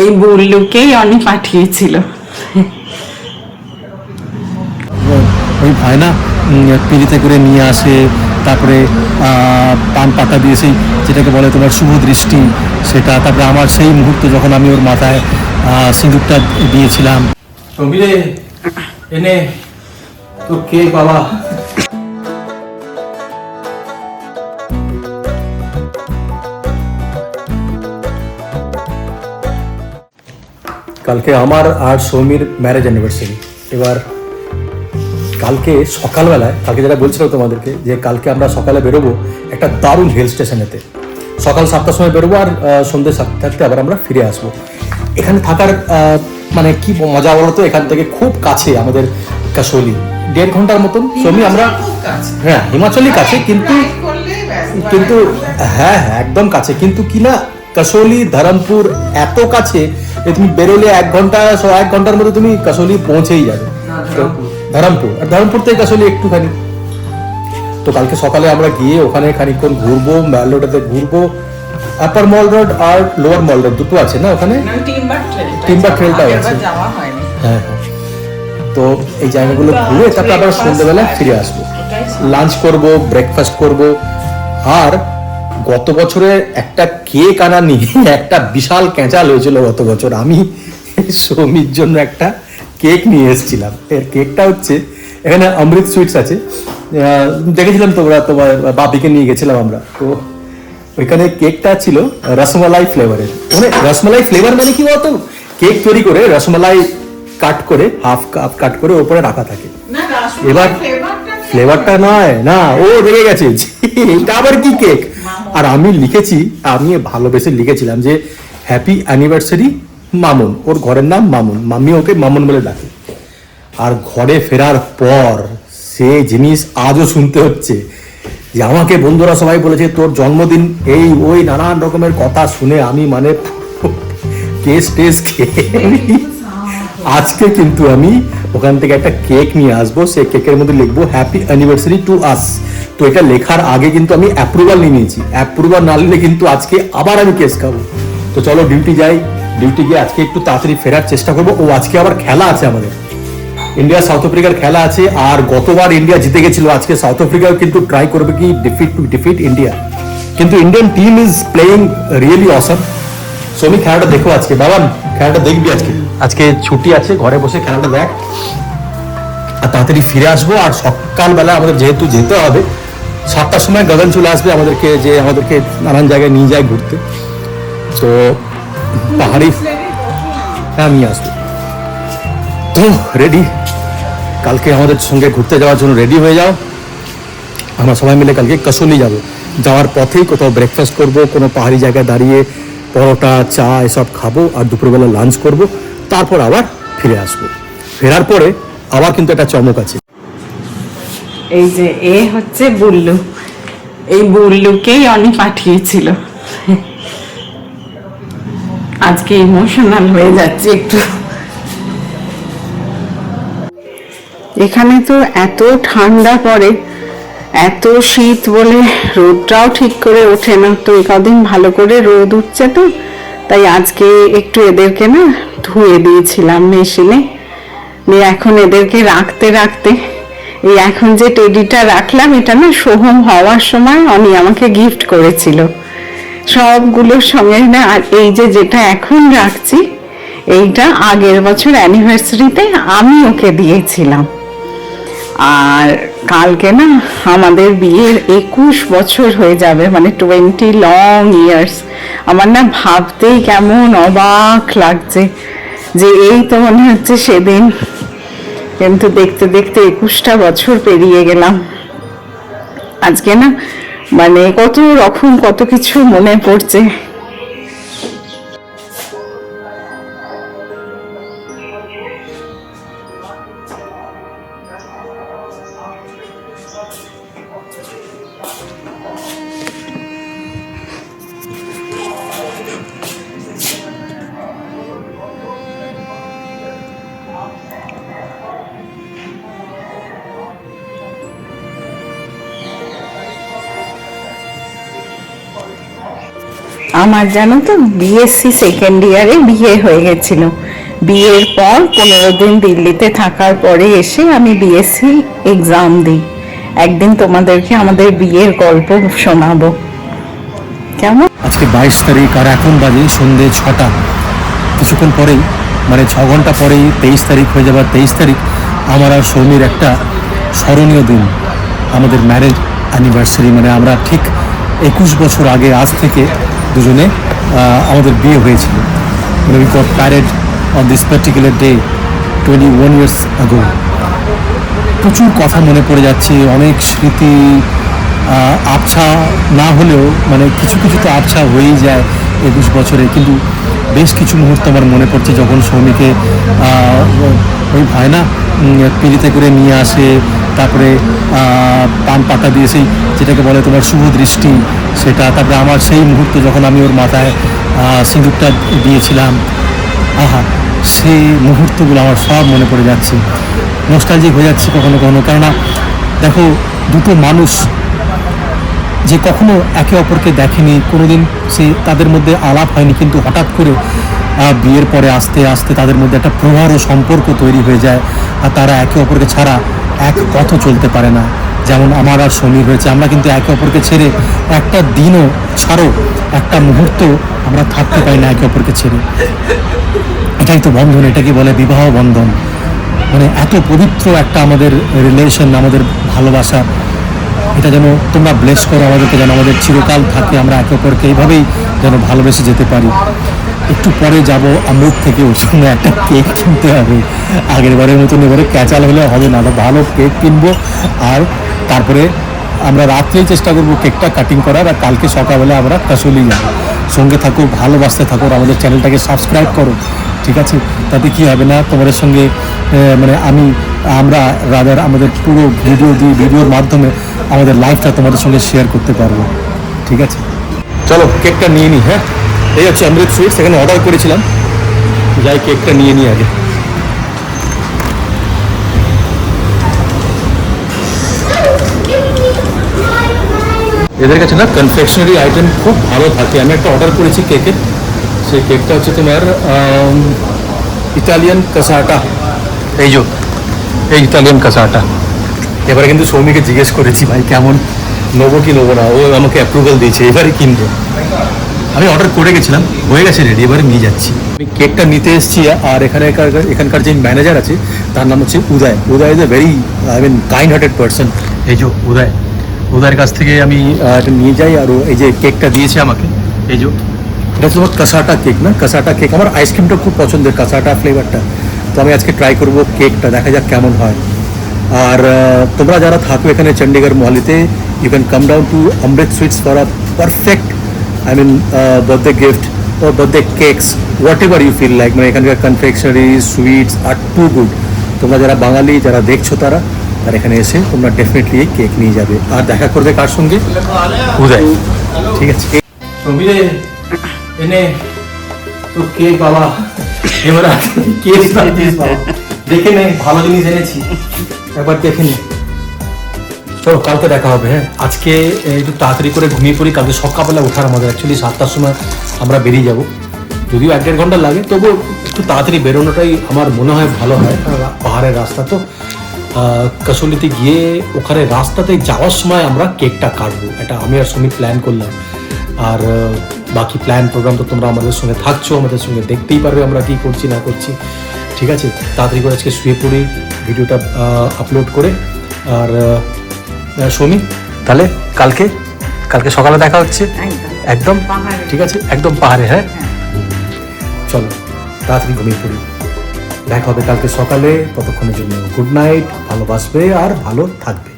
এই বুল্লুকেই অনি পাঠিয়েছিল। ওই ভাই না পিড়িতে করে নিয়ে আসে, তারপরে পান পাতা দিয়ে সেই যেটাকে বলে তোমার শুভ দৃষ্টি সেটা, তারপরে আমার সেই মুহূর্ত যখন আমি ওর মাথায় সিঁদুরটা দিয়েছিলাম। সমীরে এনে তোর কে বাবা। কালকে আমার আর সৌমির ম্যারেজ অ্যানিভার্সারি। এবার কালকে সকালবেলায়, কালকে যেটা বলছিল তোমাদেরকে, যে কালকে আমরা সকালে বেরোবো একটা দারুণ হিল স্টেশনেতে। সকাল 7টার সময় বেরোবো আর সন্ধ্যে 7টাতে আবার আমরা ফিরে আসবো। এখানে থাকার মানে কি মজা বলো তো, এখান থেকে খুব কাছে আমাদের কাসলি, 1.5 ঘন্টার মতন। সৌমি আমরা হ্যাঁ হিমাচলই কাছে, কিন্তু কিন্তু হ্যাঁ হ্যাঁ একদম কাছে, কিন্তু কি না কাসলি ধরমপুর এত কাছে যে তুমি বেরোলে 1 ঘন্টার মধ্যে তুমি কাসলি পৌঁছেই যাবে। ধরমপুর, আর ধরমপুর থেকে কাসলি একটুখানি। তো কালকে সকালে আমরা গিয়ে ওখানে খানিকক্ষণ ঘুরবো, ম্যাল রোডেতে ঘুরবো। আপার মল রোড আর লোয়ার মল রোড দুটো আছে না ওখানে, টিম্বার ট্রেলটাও আছে। হ্যাঁ হ্যাঁ, তো এই জায়গাগুলো ঘুরে তারপর আবার সন্ধ্যেবেলা ফিরে আসবো, লাঞ্চ করব, ব্রেকফাস্ট করব। আর গত বছরে একটা কেক আনা নিয়ে একটা বিশাল ক্যাঁচাল হয়েছিল গত বছর। আমি সৌমির জন্য একটা কেক নিয়ে এসেছিলাম। এর কেকটা হচ্ছে, এখানে অমৃত সুইটস আছে, দেখেছিলাম তোমরা, তোমার বাপিকে নিয়ে গেছিলাম আমরা। তো ওইখানে কেকটা ছিল রসমালাই ফ্লেভারের। মানে রসমালাই ফ্লেভার মানে কি বলতো, কেক তৈরি করে রসমালাই কাট করে হাফ কাপ কাট করে ওপরে রাখা থাকে। এবার ফ্লেভারটা নয় না, ও রেগে গেছে এটা আবার কি কেক। আর আমি লিখেছি, আমি ভালোবেসে লিখেছিলাম যে হ্যাপি অ্যানিভার্সারি মামুন। ওর ঘরের নাম মামুন, মাম্মি ওকে মামুন বলে ডাকে। আর ঘরে ফেরার পর সে জিনিস আজও শুনতে হচ্ছে যে আমাকে বন্ধুরা সবাই বলেছে তোর জন্মদিন এই ওই নানান রকমের কথা শুনে আমি মানে কেস টেস খেয়ে আজকে কিন্তু আমি ওখান থেকে একটা কেক নিয়ে আসবো। সেই কেকের মধ্যে লিখবো হ্যাপি অ্যানিভার্সারি টু আস। তো এটা লেখার আগে কিন্তু আমি অ্যাপ্রুভাল নিয়ে নিয়েছি। অ্যাপ্রুভাল না নিলে কিন্তু আজকে আবার আমি কেস খাবো। তো চলো ডিউটি যাই, ডিউটি গিয়ে আজকে একটু তাড়াতাড়ি ফেরার চেষ্টা করবো। ও আজকে আবার খেলা আছে আমাদের, ইন্ডিয়া সাউথ আফ্রিকার খেলা আছে। আর গতবার ইন্ডিয়া জিতে গেছিল, আজকে সাউথ আফ্রিকাও কিন্তু ট্রাই করবে কি ডিফিট ইন্ডিয়া। কিন্তু Indian team is playing really awesome. Soumi খেলাটা দেখো আজকে, বাবা খেলাটা দেখবি আজকে, আজকে ছুটি আছে, ঘরে বসে খেলাটা দেখ। আর তাড়াতাড়ি ফিরে আসবো। আর সকালবেলা আমাদের যেহেতু যেতে হবে, 7টার সময় গগন চলে আসবে আমাদেরকে, যে আমাদেরকে নানান জায়গায় নিয়ে যায় ঘুরতে। তো পাহাড়ি হ্যাঁ নিয়ে আসবো। তো রেডি, কালকে আমাদের সঙ্গে ঘুরতে যাওয়ার জন্য রেডি হয়ে যাও। আমরা সবাই মিলে কালকে কাসলি যাব। যাওয়ার পথেই কোথাও ব্রেকফাস্ট করব, কোনো পাহাড়ি জায়গায় দাঁড়িয়ে পরোটা চা এসব খাবো, আর দুপুরবেলা লাঞ্চ করব, তারপর আবার ফিরে আসবো। ফেরার পরে আবার কিন্তু একটা চমক আছে। এই যে এ হচ্ছে বুল্লু, এই বুল্লুকেই অনি পাঠিয়েছিল। আজকে ইমোশনাল হয়ে যাচ্ছে একটু। এখানে তো এত ঠান্ডা পড়ে, এত শীত বলে রোদটাও ঠিক করে ওঠে না। তো এই কদিন ভালো করে রোদ উঠছে, তো তাই আজকে একটু এদেরকে না ধুয়ে দিয়েছিলাম মেশিনে। এখন এদেরকে রাখতে রাখতে এই এখন যে টেডিটা রাখলাম, এটা না সোহম হওয়ার সময় অনি আমাকে গিফট করেছিল সবগুলোর সঙ্গে না। আর এই যে যেটা এখন রাখছি, এইটা আগের বছর অ্যানিভার্সারিতে আমি ওকে দিয়েছিলাম। আর কালকে না আমাদের বিয়ের 21 বছর হয়ে যাবে, মানে 20 লং ইয়ার্স। আমার না ভাবতেই কেমন অবাক লাগছে যে এই তো মনে হচ্ছে সেদিন, কিন্তু দেখতে দেখতে 21টা বছর পেরিয়ে গেলাম। আজকে না মানে কত রকম কত কিছু মনে পড়ছে। আমার জানো তো বিএসসি সেকেন্ড ইয়ারে বিয়ে হয়ে গেছিল। বিয়ের পর 15 দিন দিল্লিতে থাকার পরে এসে আমি বিএসসি এক্সাম দিই। একদিন তোমাদেরকে আমাদের বিয়ের গল্প শোনাবো, কেমন? আজকে 22 তারিখ আর এখন বাজে সন্ধ্যে 6টা। কিছুক্ষণ পরেই মানে 6 ঘন্টা পরেই 23 তারিখ হয়ে যাবে। 23 তারিখ আমার আর সৌমির একটা স্মরণীয় দিন, আমাদের ম্যারেজ অ্যানিভার্সারি। মানে আমরা ঠিক 21 বছর আগে আজ থেকে দুজনে আমাদের বিয়ে হয়েছিল। মানে we got married on this particular day 21 years আগো। প্রচুর কথা মনে পড়ে যাচ্ছে, অনেক স্মৃতি আবছা না হলেও মানে কিছু কিছু তো আবছা হয়েই যায় 21 বছরে। কিন্তু বেশ কিছু মুহূর্ত আমার মনে পড়ছে, যখন সৌমিকে ওই হয় না পিড়িতে করে নিয়ে আসে, তারপরে পান পাতা দিয়ে সেই যেটাকে বলে তোমার শুভ দৃষ্টি সেটা, তারপরে আমার সেই মুহূর্ত যখন আমি ওর মাথায় সিঁদুরটা দিয়েছিলাম, আহা সেই মুহূর্তগুলো আমার সব মনে পড়ে যাচ্ছে, নস্টালজিক হয়ে যাচ্ছে কখনো কখনো। কেননা দেখো, দুটো মানুষ যে কখনো একে অপরকে দেখেনি, কোনোদিন সে তাদের মধ্যে আলাপ হয়নি, কিন্তু হঠাৎ করে বিয়ের পরে আস্তে আস্তে তাদের মধ্যে একটা প্রগাঢ় সম্পর্ক তৈরি হয়ে যায়, আর তারা একে অপরকে ছাড়া এক পথও চলতে পারে না। যেমন আমার আর সমীর হয়েছে, আমরা কিন্তু একে অপরকে ছেড়ে একটা দিনও ছাড়ো, একটা মুহূর্ত আমরা থাকতে পারি না একে অপরকে ছেড়ে। এটাই তো বন্ধন, এটাকে বলে বিবাহ বন্ধন। মানে এত পবিত্র একটা আমাদের রিলেশন, আমাদের ভালোবাসা, এটা যেন তোমরা ব্লেস করো আমাদেরকে, যেন আমাদের চিরকাল থাকে, আমরা একে অপরকে এইভাবেই যেন ভালোবেসে যেতে পারি। একটু পরে যাব অমৃত থেকে, ওর জন্য একটা কেক কিনতে হবে। আগের বারের মতন এবারে ক্যাচাল হলে হবে না, ভালো কেক কিনবো। আর তারপরে আমরা রাত্রেই চেষ্টা করবো কেকটা কাটিং করার, আর কালকে সকালবেলা আমরা কাসুলি যাবো। সঙ্গে থাকো, ভালোবাসতে থাকো, আমাদের চ্যানেলটাকে সাবস্ক্রাইব করো, ঠিক আছে? তাতে কি হবে না, তোমাদের সঙ্গে মানে আমরা রাদার আমাদের পুরো ভিডিওর মাধ্যমে আমাদের লাইফটা তোমাদের সঙ্গে শেয়ার করতে পারবো, ঠিক আছে? চলো কেকটা নিয়ে নিই। হ্যাঁ, এই হচ্ছে অমৃত সুইটস, এখানে অর্ডার করেছিলাম, যাই কেকটা নিয়ে নিই আগে। এদের কাছে না কনফেকশনারি আইটেম খুব ভালো থাকে। আমি একটা অর্ডার করেছি কেকের, সেই কেকটা হচ্ছে তোমার ইটালিয়ান কাসাটা। এই ইটালিয়ান কাসাটা। এবারে কিন্তু সৌমিকে জিজ্ঞেস করেছি, ভাই কেমন, নেবো কি নেবো না, ও আমাকে অ্যাপ্রুভাল দিয়েছে, এবারে কিনবো। আমি অর্ডার করে গেছিলাম, হয়ে গেছে রেডি, এবারে নিয়ে যাচ্ছি। আমি কেকটা নিতে এসেছি, আর এখানকার যে ম্যানেজার আছে তার নাম হচ্ছে Uday. Uday is a very kind hearted person. এই যে উদয়ের কাছ থেকে আমি এটা নিয়ে যাই, আর এই যে কেকটা দিয়েছে আমাকে, এই যে এটা তোমার কাসাটা কেক না, কাসাটা কেক। আমার আইসক্রিমটা খুব পছন্দের, কাসাটা ফ্লেভারটা। তো আমি আজকে ট্রাই করব কেকটা, দেখা যাক কেমন হয়। আর তোমরা যারা থাকো এখানে চণ্ডীগড় মহলিতে, you can come down to Amrit Sweets for a perfect birthday gift or birthday cakes, whatever you feel like. মানে এখানকার confectionery sweets are too good. তোমরা যারা বাঙালি যারা দেখছো তারা এখানে এসে তোমরা ডেফিনেটলি এই কেক নিয়ে যাবে, আর দেখা করবে কার সঙ্গে? উদয়, ঠিক আছে? সমীরে এনে তো কেক বাবা, এবার কেক দিস বাবা, দেখে নে, ভালো জিনিস এনেছি, একবার দেখে নে। চলো কালকে দেখা হবে। হ্যাঁ, আজকে একটু তাড়াতাড়ি করে ঘুমিয়ে পড়ি, কালকে সকালবেলা ওঠার আমাদের অ্যাকচুয়ালি 7টার সময় আমরা বেরিয়ে যাব, যদিও 1-1.5 ঘন্টা লাগে, তবুও একটু তাড়াতাড়ি বেরোনোটাই আমার মনে হয় ভালো হয়। পাহাড়ের রাস্তা তো, কাসুলিতে গিয়ে ওখানে রাস্তাতে যাওয়ার সময় আমরা কেকটা কাটবো, এটা আমি আর সুমিত প্ল্যান করলাম। আর বাকি প্ল্যান প্রোগ্রাম তো তোমরা আমাদের সঙ্গে থাকছো, আমাদের সঙ্গে দেখতেই পারবে আমরা কী করছি না করছি, ঠিক আছে? তাড়াতাড়ি করে আজকে শুয়ে পড়ি, ভিডিওটা আপলোড করে। আর সৌমি, তাহলে কালকে সকালে দেখা হচ্ছে একদম, ঠিক আছে? একদম পাহাড়ে। হ্যাঁ, চলো তাড়াতাড়ি ঘুমিয়ে পড়ি, দেখা হবে কালকে সকালে। ততক্ষণের জন্য গুড নাইট, ভালোবাসবে আর ভালো থাকবে।